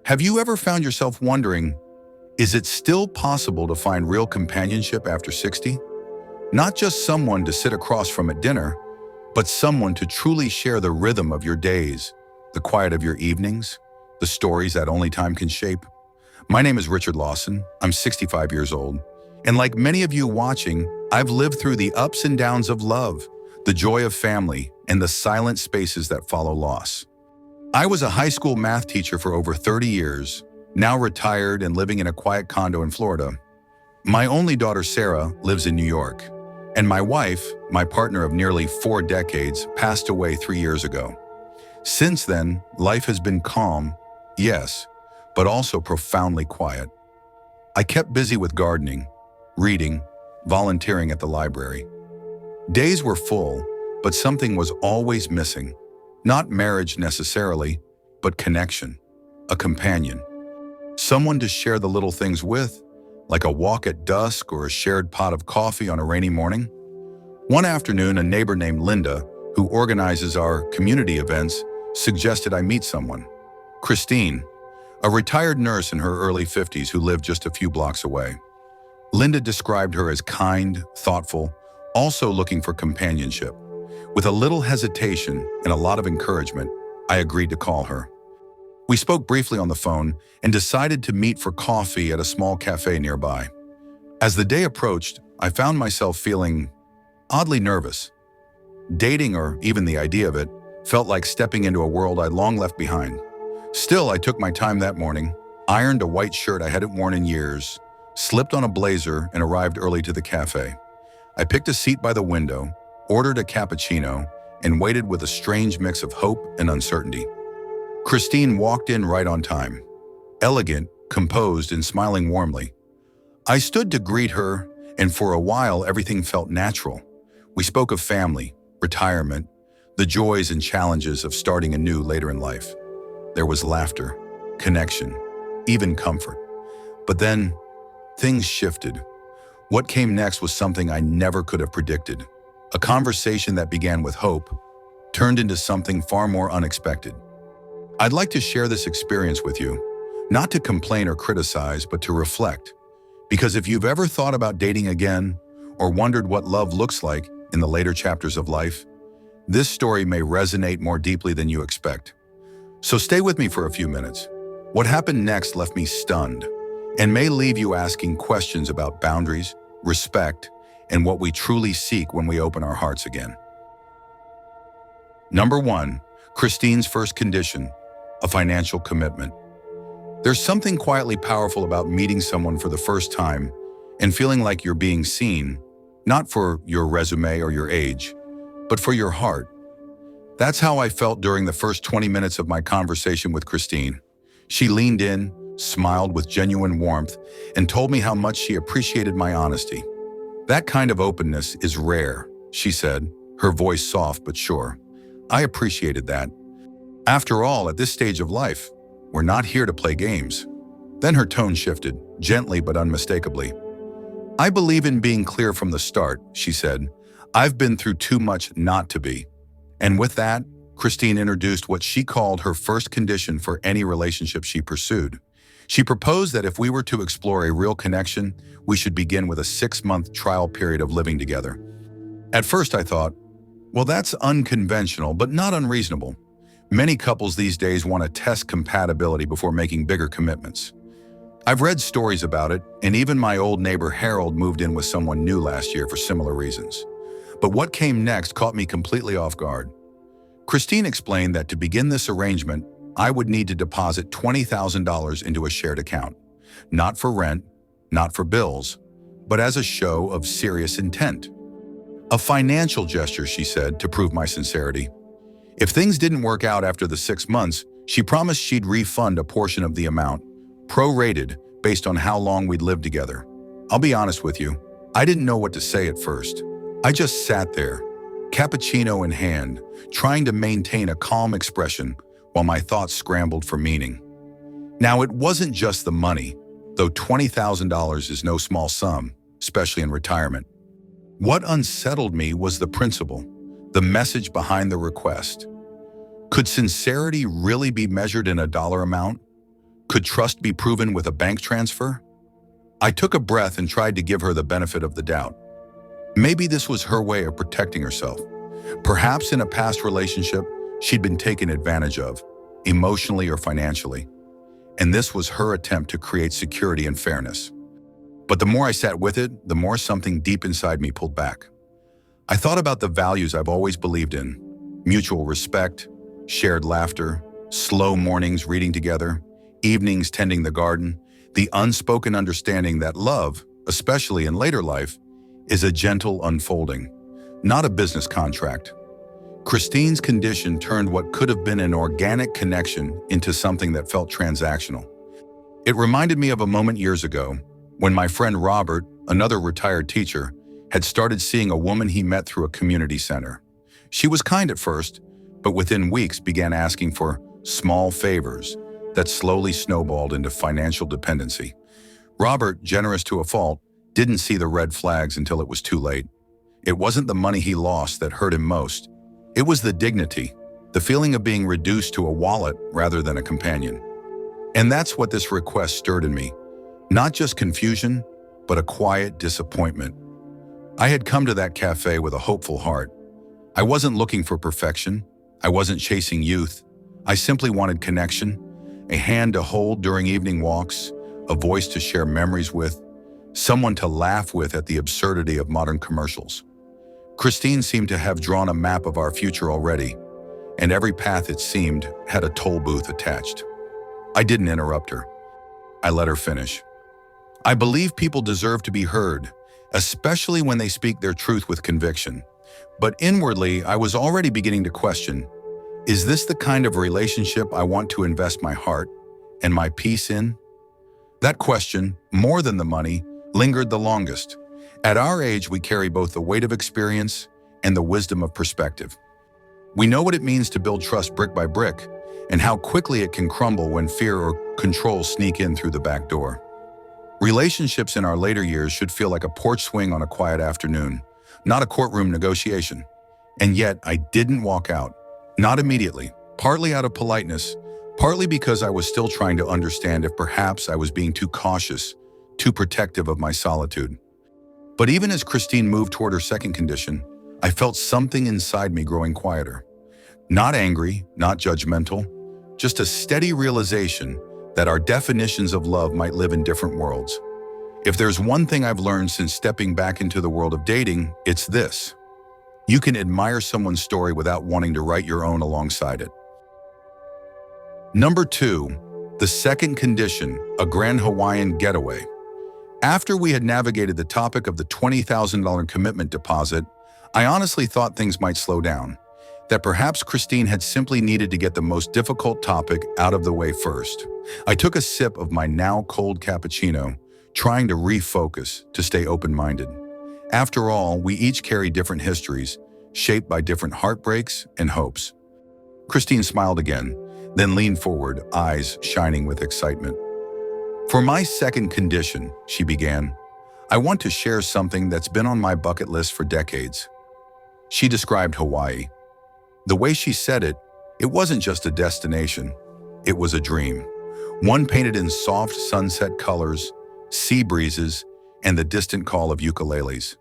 Have you ever found yourself wondering, is it still possible to find real companionship after 60? Not just someone to sit across from at dinner, but someone to truly share the rhythm of your days, the quiet of your evenings, the stories that only time can shape. My name is Richard Lawson. I'm 65 years old. And like many of you watching, I've lived through the ups and downs of love, the joy of family, and the silent spaces that follow loss. I was a high school math teacher for over 30 years, now retired and living in a quiet condo in Florida. My only daughter, Sarah, lives in New York. And my wife, my partner of nearly 4 decades, passed away 3 years ago. Since then, life has been calm, yes, but also profoundly quiet. I kept busy with gardening, reading, volunteering at the library. Days were full, but something was always missing. Not marriage necessarily, but connection, a companion. Someone to share the little things with, like a walk at dusk or a shared pot of coffee on a rainy morning. One afternoon, a neighbor named Linda, who organizes our community events, suggested I meet someone. Christine, a retired nurse in her early 50s who lived just a few blocks away. Linda described her as kind, thoughtful, also looking for companionship. With a little hesitation and a lot of encouragement, I agreed to call her. We spoke briefly on the phone and decided to meet for coffee at a small café nearby. As the day approached, I found myself feeling oddly nervous. Dating, or even the idea of it, felt like stepping into a world I'd long left behind. Still, I took my time that morning, ironed a white shirt I hadn't worn in years, slipped on a blazer, and arrived early to the café. I picked a seat by the window, ordered a cappuccino, and waited with a strange mix of hope and uncertainty. Christine walked in right on time, elegant, composed, and smiling warmly. I stood to greet her, and for a while everything felt natural. We spoke of family, retirement, the joys and challenges of starting anew later in life. There was laughter, connection, even comfort. But then, things shifted. What came next was something I never could have predicted. A conversation that began with hope turned into something far more unexpected. I'd like to share this experience with you, not to complain or criticize, but to reflect. Because if you've ever thought about dating again, or wondered what love looks like in the later chapters of life, this story may resonate more deeply than you expect. So stay with me for a few minutes. What happened next left me stunned, and may leave you asking questions about boundaries, respect, and what we truly seek when we open our hearts again. Number 1, Christine's first condition, a financial commitment. There's something quietly powerful about meeting someone for the first time and feeling like you're being seen, not for your resume or your age, but for your heart. That's how I felt during the first 20 minutes of my conversation with Christine. She leaned in, smiled with genuine warmth, and told me how much she appreciated my honesty. That kind of openness is rare, she said, her voice soft but sure. I appreciated that. After all, at this stage of life, we're not here to play games. Then her tone shifted, gently but unmistakably. I believe in being clear from the start, she said. I've been through too much not to be. And with that, Christine introduced what she called her first condition for any relationship she pursued. She proposed that if we were to explore a real connection, we should begin with a 6-month trial period of living together. At first I thought, well, that's unconventional, but not unreasonable. Many couples these days want to test compatibility before making bigger commitments. I've read stories about it, and even my old neighbor Harold moved in with someone new last year for similar reasons. But what came next caught me completely off guard. Christine explained that to begin this arrangement, I would need to deposit $20,000 into a shared account, not for rent, not for bills, but as a show of serious intent. A financial gesture, she said, to prove my sincerity. If things didn't work out after the 6 months, she promised she'd refund a portion of the amount, prorated based on how long we'd lived together. I'll be honest with you, I didn't know what to say at first. I just sat there, cappuccino in hand, trying to maintain a calm expression while my thoughts scrambled for meaning. Now, it wasn't just the money, though $20,000 is no small sum, especially in retirement. What unsettled me was the principle, the message behind the request. Could sincerity really be measured in a dollar amount? Could trust be proven with a bank transfer? I took a breath and tried to give her the benefit of the doubt. Maybe this was her way of protecting herself. Perhaps in a past relationship, she'd been taken advantage of, emotionally or financially. And this was her attempt to create security and fairness. But the more I sat with it, the more something deep inside me pulled back. I thought about the values I've always believed in: mutual respect, shared laughter, slow mornings reading together, evenings tending the garden, the unspoken understanding that love, especially in later life, is a gentle unfolding, not a business contract. Christine's condition turned what could have been an organic connection into something that felt transactional. It reminded me of a moment years ago when my friend Robert, another retired teacher, had started seeing a woman he met through a community center. She was kind at first, but within weeks began asking for small favors that slowly snowballed into financial dependency. Robert, generous to a fault, didn't see the red flags until it was too late. It wasn't the money he lost that hurt him most. It was the dignity, the feeling of being reduced to a wallet rather than a companion. And that's what this request stirred in me. Not just confusion, but a quiet disappointment. I had come to that cafe with a hopeful heart. I wasn't looking for perfection. I wasn't chasing youth. I simply wanted connection, a hand to hold during evening walks, a voice to share memories with, someone to laugh with at the absurdity of modern commercials. Christine seemed to have drawn a map of our future already, and every path, it seemed, had a toll booth attached. I didn't interrupt her. I let her finish. I believe people deserve to be heard, especially when they speak their truth with conviction. But inwardly, I was already beginning to question, is this the kind of relationship I want to invest my heart and my peace in? That question, more than the money, lingered the longest. At our age, we carry both the weight of experience and the wisdom of perspective. We know what it means to build trust brick by brick, and how quickly it can crumble when fear or control sneak in through the back door. Relationships in our later years should feel like a porch swing on a quiet afternoon, not a courtroom negotiation. And yet, I didn't walk out. Not immediately, partly out of politeness, partly because I was still trying to understand if perhaps I was being too cautious, too protective of my solitude. But even as Christine moved toward her second condition, I felt something inside me growing quieter. Not angry, not judgmental, just a steady realization that our definitions of love might live in different worlds. If there's one thing I've learned since stepping back into the world of dating, it's this: you can admire someone's story without wanting to write your own alongside it. Number 2, the second condition, a grand Hawaiian getaway. After we had navigated the topic of the $20,000 commitment deposit, I honestly thought things might slow down, that perhaps Christine had simply needed to get the most difficult topic out of the way first. I took a sip of my now cold cappuccino, trying to refocus, to stay open-minded. After all, we each carry different histories, shaped by different heartbreaks and hopes. Christine smiled again, then leaned forward, eyes shining with excitement. For my second condition, she began, I want to share something that's been on my bucket list for decades. She described Hawaii. The way she said it, it wasn't just a destination, it was a dream. One painted in soft sunset colors, sea breezes, and the distant call of ukuleles.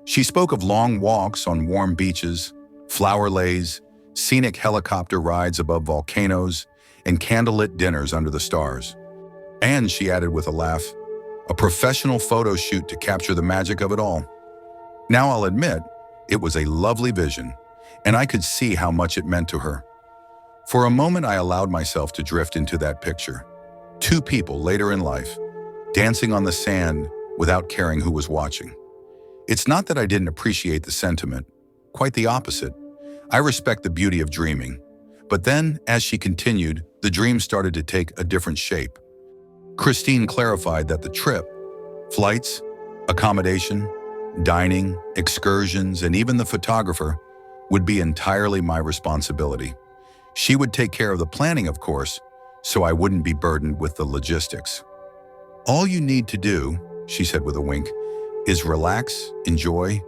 She spoke of long walks on warm beaches, flower lays, scenic helicopter rides above volcanoes, and candlelit dinners under the stars. And she added with a laugh, a professional photo shoot to capture the magic of it all. Now I'll admit, it was a lovely vision, and I could see how much it meant to her. For a moment, I allowed myself to drift into that picture. Two people later in life, dancing on the sand without caring who was watching. It's not that I didn't appreciate the sentiment, quite the opposite. I respect the beauty of dreaming. But then, as she continued, the dream started to take a different shape. Christine clarified that the trip, flights, accommodation, dining, excursions, and even the photographer would be entirely my responsibility. She would take care of the planning, of course, so I wouldn't be burdened with the logistics. All you need to do, she said with a wink, is relax, enjoy,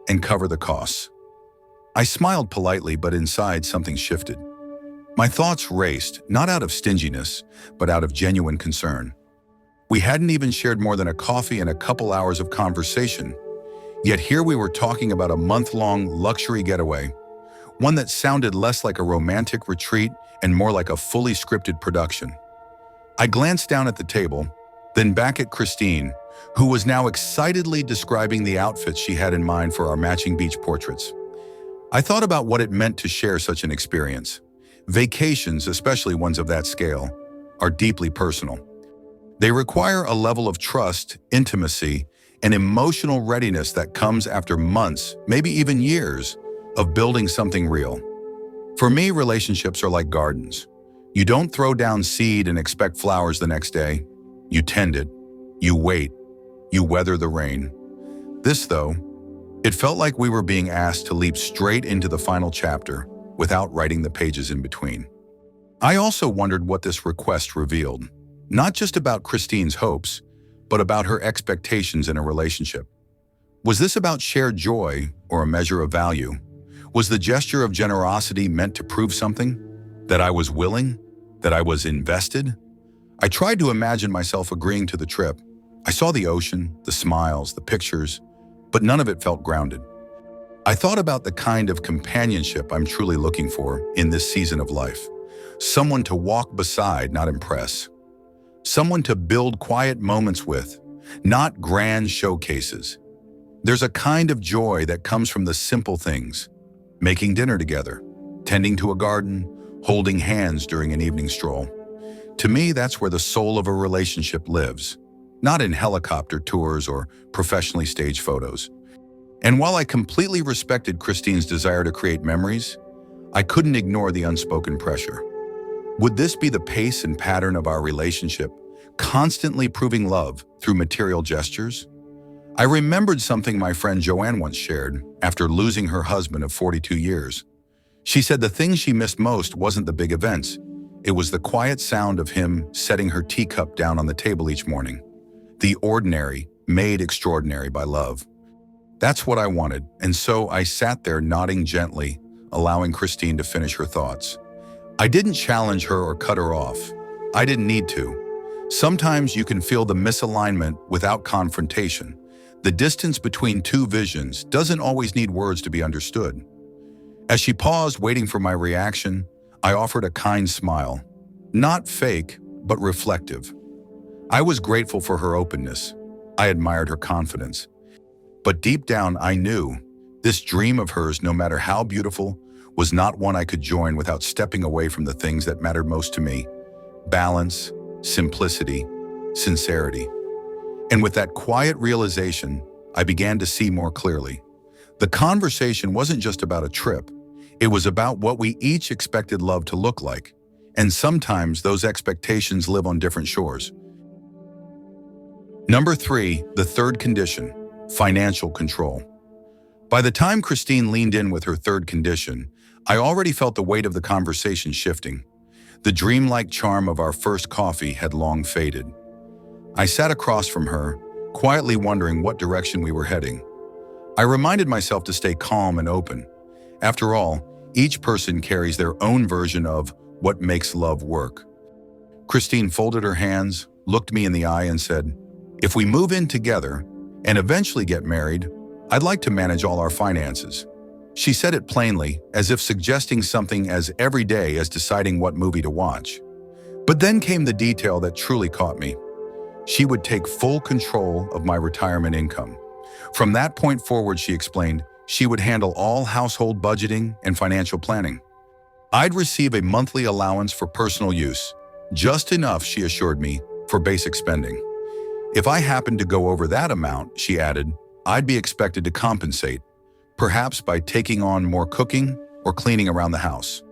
and cover the costs. I smiled politely, but inside something shifted. My thoughts raced, not out of stinginess, but out of genuine concern. We hadn't even shared more than a coffee and a couple hours of conversation, yet here we were talking about a month-long luxury getaway, one that sounded less like a romantic retreat and more like a fully scripted production. I glanced down at the table, then back at Christine, who was now excitedly describing the outfits she had in mind for our matching beach portraits. I thought about what it meant to share such an experience. Vacations, especially ones of that scale, are deeply personal. They require a level of trust, intimacy, and emotional readiness that comes after months, maybe even years, of building something real. For me, relationships are like gardens. You don't throw down seed and expect flowers the next day. You tend it, you wait, you weather the rain. This, though, it felt like we were being asked to leap straight into the final chapter without writing the pages in between. I also wondered what this request revealed, not just about Christine's hopes, but about her expectations in a relationship. Was this about shared joy or a measure of value? Was the gesture of generosity meant to prove something? That I was willing? That I was invested? I tried to imagine myself agreeing to the trip. I saw the ocean, the smiles, the pictures, but none of it felt grounded. I thought about the kind of companionship I'm truly looking for in this season of life. Someone to walk beside, not impress. Someone to build quiet moments with, not grand showcases. There's a kind of joy that comes from the simple things. Making dinner together, tending to a garden, holding hands during an evening stroll. To me, that's where the soul of a relationship lives, not in helicopter tours or professionally staged photos. And while I completely respected Christine's desire to create memories, I couldn't ignore the unspoken pressure. Would this be the pace and pattern of our relationship, constantly proving love through material gestures? I remembered something my friend Joanne once shared after losing her husband of 42 years. She said the thing she missed most wasn't the big events. It was the quiet sound of him setting her teacup down on the table each morning. The ordinary, made extraordinary by love. That's what I wanted, and so I sat there nodding gently, allowing Christine to finish her thoughts. I didn't challenge her or cut her off. I didn't need to. Sometimes you can feel the misalignment without confrontation. The distance between two visions doesn't always need words to be understood. As she paused, waiting for my reaction, I offered a kind smile. Not fake, but reflective. I was grateful for her openness. I admired her confidence. But deep down, I knew this dream of hers, no matter how beautiful, was not one I could join without stepping away from the things that mattered most to me. Balance, simplicity, sincerity. And with that quiet realization, I began to see more clearly. The conversation wasn't just about a trip. It was about what we each expected love to look like. And sometimes those expectations live on different shores. Number 3, the third condition, financial control. By the time Christine leaned in with her third condition, I already felt the weight of the conversation shifting. The dreamlike charm of our first coffee had long faded. I sat across from her, quietly wondering what direction we were heading. I reminded myself to stay calm and open. After all, each person carries their own version of what makes love work. Christine folded her hands, looked me in the eye and said, "If we move in together and eventually get married, I'd like to manage all our finances." She said it plainly, as if suggesting something as everyday as deciding what movie to watch. But then came the detail that truly caught me. She would take full control of my retirement income. From that point forward, she explained, she would handle all household budgeting and financial planning. I'd receive a monthly allowance for personal use, just enough, she assured me, for basic spending. If I happened to go over that amount, she added, I'd be expected to compensate, perhaps by taking on more cooking or cleaning around the house.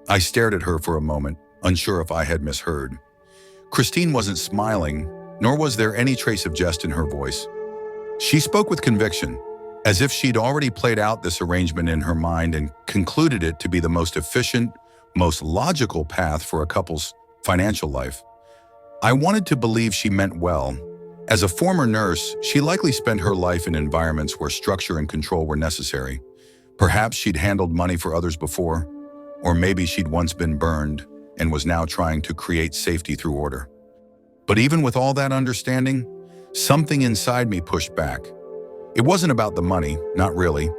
I stared at her for a moment, unsure if I had misheard. Christine wasn't smiling, nor was there any trace of jest in her voice. She spoke with conviction, as if she'd already played out this arrangement in her mind and concluded it to be the most efficient, most logical path for a couple's financial life. I wanted to believe she meant well. As a former nurse, she likely spent her life in environments where structure and control were necessary. Perhaps she'd handled money for others before. Or maybe she'd once been burned and was now trying to create safety through order. But even with all that understanding, something inside me pushed back. It wasn't about the money, not really.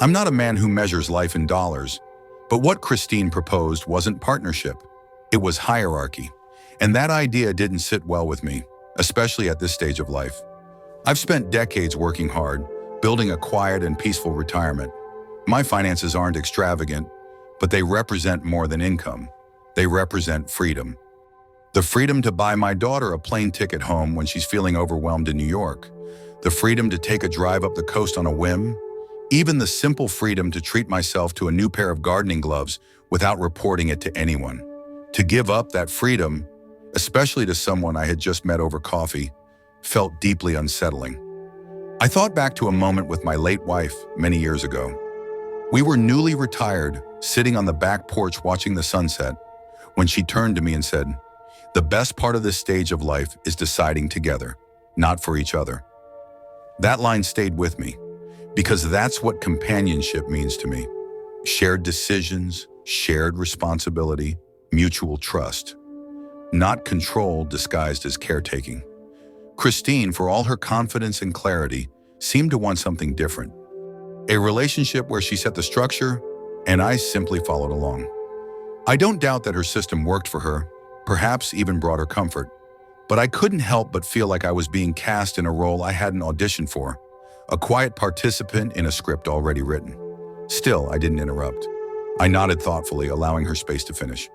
I'm not a man who measures life in dollars. But what Christine proposed wasn't partnership. It was hierarchy. And that idea didn't sit well with me, especially at this stage of life. I've spent decades working hard, building a quiet and peaceful retirement. My finances aren't extravagant, but they represent more than income. They represent freedom. The freedom to buy my daughter a plane ticket home when she's feeling overwhelmed in New York. The freedom to take a drive up the coast on a whim. Even the simple freedom to treat myself to a new pair of gardening gloves without reporting it to anyone. To give up that freedom, especially to someone I had just met over coffee, felt deeply unsettling. I thought back to a moment with my late wife many years ago. We were newly retired, sitting on the back porch watching the sunset, when she turned to me and said, "The best part of this stage of life is deciding together, not for each other." That line stayed with me, because that's what companionship means to me. Shared decisions, shared responsibility, mutual trust. Not control disguised as caretaking. Christine, for all her confidence and clarity, seemed to want something different. A relationship where she set the structure, and I simply followed along. I don't doubt that her system worked for her, perhaps even brought her comfort, but I couldn't help but feel like I was being cast in a role I hadn't auditioned for, a quiet participant in a script already written. Still, I didn't interrupt. I nodded thoughtfully, allowing her space to finish.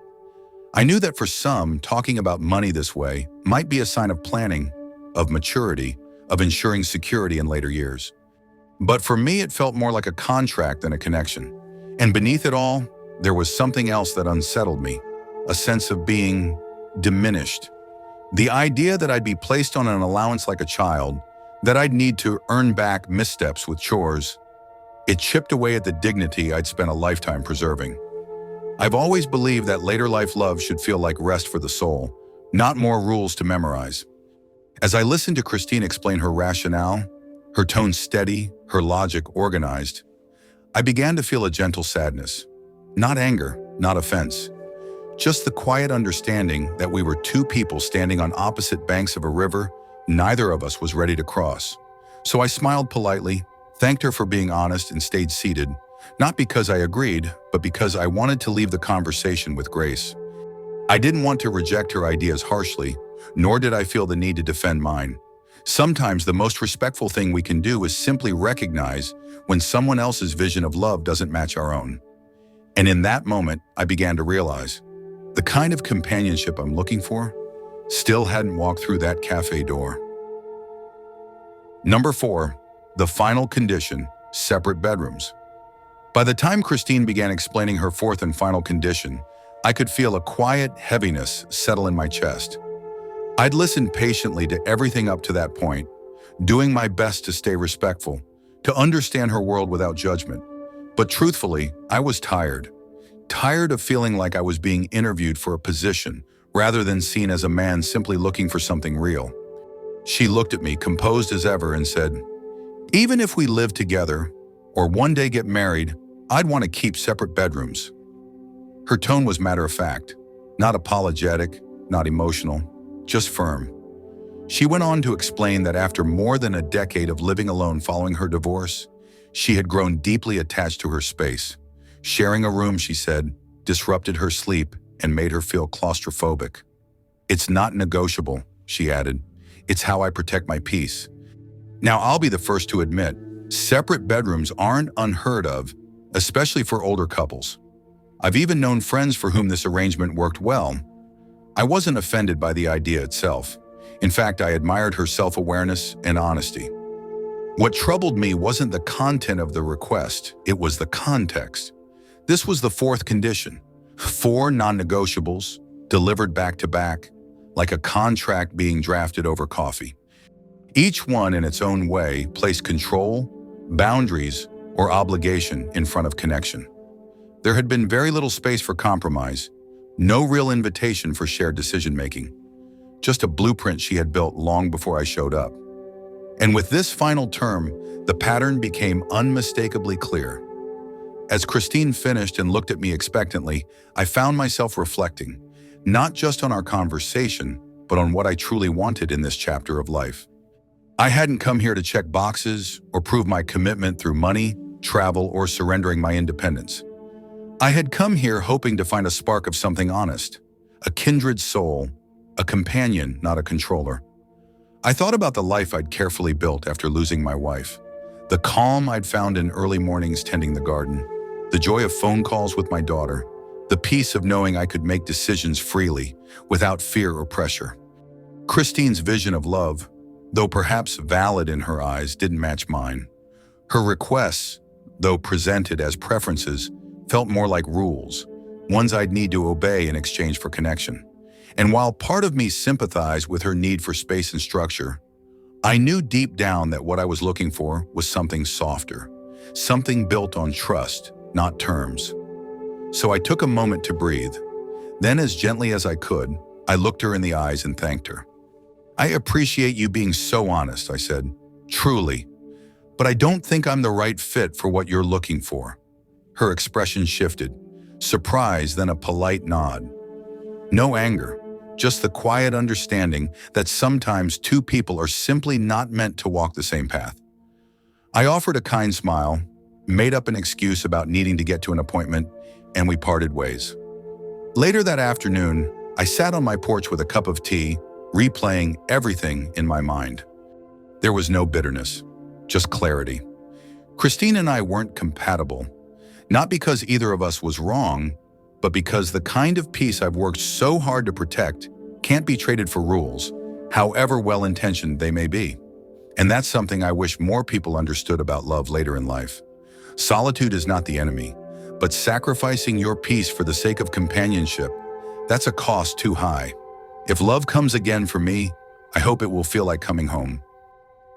I knew that for some, talking about money this way might be a sign of planning, of maturity, of ensuring security in later years. But for me, it felt more like a contract than a connection. And beneath it all, there was something else that unsettled me, a sense of being diminished. The idea that I'd be placed on an allowance like a child, that I'd need to earn back missteps with chores, it chipped away at the dignity I'd spent a lifetime preserving. I've always believed that later life love should feel like rest for the soul, not more rules to memorize. As I listened to Christine explain her rationale, her tone steady, her logic organized, I began to feel a gentle sadness. Not anger, not offense. Just the quiet understanding that we were two people standing on opposite banks of a river neither of us was ready to cross. So I smiled politely, thanked her for being honest, and stayed seated, not because I agreed, but because I wanted to leave the conversation with grace. I didn't want to reject her ideas harshly, nor did I feel the need to defend mine. Sometimes the most respectful thing we can do is simply recognize when someone else's vision of love doesn't match our own. And in that moment, I began to realize the kind of companionship I'm looking for still hadn't walked through that cafe door. Number 4, the final condition, separate bedrooms. By the time Christine began explaining her fourth and final condition, I could feel a quiet heaviness settle in my chest. I'd listened patiently to everything up to that point, doing my best to stay respectful, to understand her world without judgment. But truthfully, I was tired. Tired of feeling like I was being interviewed for a position, rather than seen as a man simply looking for something real. She looked at me, composed as ever, and said, "Even if we live together, or one day get married, I'd want to keep separate bedrooms." Her tone was matter-of-fact, not apologetic, not emotional, just firm. She went on to explain that after more than a decade of living alone following her divorce, she had grown deeply attached to her space. Sharing a room, she said, disrupted her sleep and made her feel claustrophobic. "It's not negotiable," she added. "It's how I protect my peace." Now, I'll be the first to admit, separate bedrooms aren't unheard of, especially for older couples. I've even known friends for whom this arrangement worked well. I wasn't offended by the idea itself. In fact, I admired her self-awareness and honesty. What troubled me wasn't the content of the request, it was the context. This was the fourth condition. 4 non-negotiables, delivered back-to-back, like a contract being drafted over coffee. Each one in its own way placed control, boundaries, or obligation in front of connection. There had been very little space for compromise, no real invitation for shared decision-making, just a blueprint she had built long before I showed up. And with this final term, the pattern became unmistakably clear. As Christine finished and looked at me expectantly, I found myself reflecting, not just on our conversation, but on what I truly wanted in this chapter of life. I hadn't come here to check boxes or prove my commitment through money, travel, or surrendering my independence. I had come here hoping to find a spark of something honest, a kindred soul, a companion, not a controller. I thought about the life I'd carefully built after losing my wife, the calm I'd found in early mornings tending the garden, the joy of phone calls with my daughter, the peace of knowing I could make decisions freely, without fear or pressure. Christine's vision of love, though perhaps valid in her eyes, didn't match mine. Her requests, though presented as preferences, felt more like rules, ones I'd need to obey in exchange for connection. And while part of me sympathized with her need for space and structure, I knew deep down that what I was looking for was something softer, something built on trust, not terms. So I took a moment to breathe. Then, as gently as I could, I looked her in the eyes and thanked her. "I appreciate you being so honest," I said, "truly, but I don't think I'm the right fit for what you're looking for." Her expression shifted, surprise, then a polite nod. No anger, just the quiet understanding that sometimes two people are simply not meant to walk the same path. I offered a kind smile, made up an excuse about needing to get to an appointment, and we parted ways. Later that afternoon, I sat on my porch with a cup of tea, replaying everything in my mind. There was no bitterness, just clarity. Christine and I weren't compatible, not because either of us was wrong, but because the kind of peace I've worked so hard to protect can't be traded for rules, however well-intentioned they may be. And that's something I wish more people understood about love later in life. Solitude is not the enemy, but sacrificing your peace for the sake of companionship, that's a cost too high. If love comes again for me, I hope it will feel like coming home,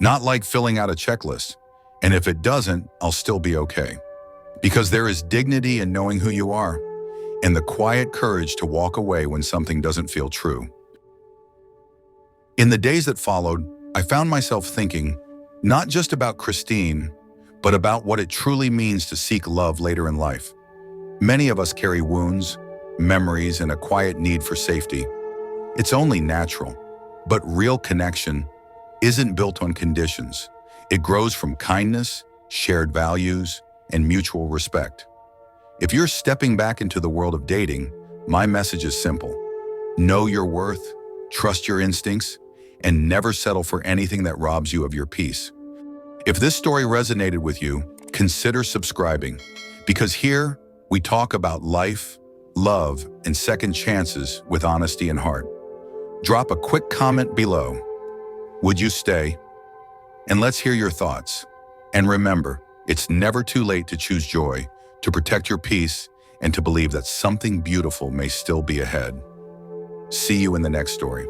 not like filling out a checklist. And if it doesn't, I'll still be okay. Because there is dignity in knowing who you are, and the quiet courage to walk away when something doesn't feel true. In the days that followed, I found myself thinking, not just about Christine, but about what it truly means to seek love later in life. Many of us carry wounds, memories, and a quiet need for safety. It's only natural, but real connection isn't built on conditions. It grows from kindness, shared values, and mutual respect. If you're stepping back into the world of dating, my message is simple. Know your worth, trust your instincts, and never settle for anything that robs you of your peace. If this story resonated with you, consider subscribing, because here we talk about life, love, and second chances with honesty and heart. Drop a quick comment below. Would you stay? And let's hear your thoughts. And remember, it's never too late to choose joy, to protect your peace, and to believe that something beautiful may still be ahead. See you in the next story.